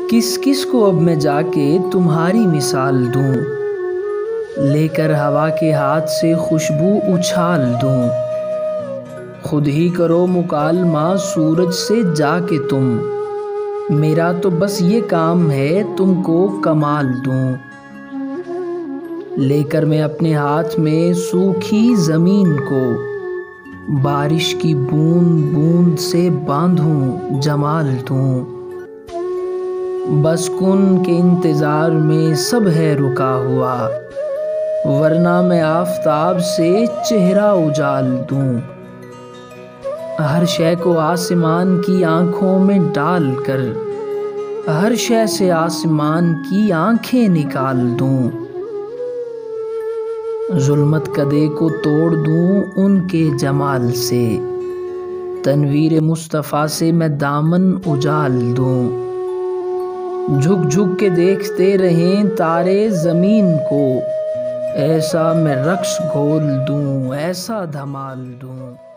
کس کس کو اب میں جا کے تمہاری مثال دوں، لے کر ہوا کے ہاتھ سے خوشبو اچھال دوں۔ خود ہی کرو مکالمہ سورج سے جا کے تم، میرا تو بس یہ کام ہے تم کو کمال دوں۔ لے کر میں اپنے ہاتھ میں سوکھی زمین کو، بارش کی بوند بوند سے باندھوں جمال دوں۔ بس کن کے انتظار میں سب ہے رکا ہوا، ورنہ میں آفتاب سے چہرہ اجال دوں۔ ہر شے کو آسمان کی آنکھوں میں ڈال کر، ہر شے سے آسمان کی آنکھیں نکال دوں۔ ظلمت کدے کو توڑ دوں ان کے جمال سے، تنویر مصطفیٰ سے میں دامن اجال دوں۔ جھک جھک کے دیکھتے رہیں تارے زمین کو، ایسا میں رقص گھول دوں، ایسا دھمال دوں۔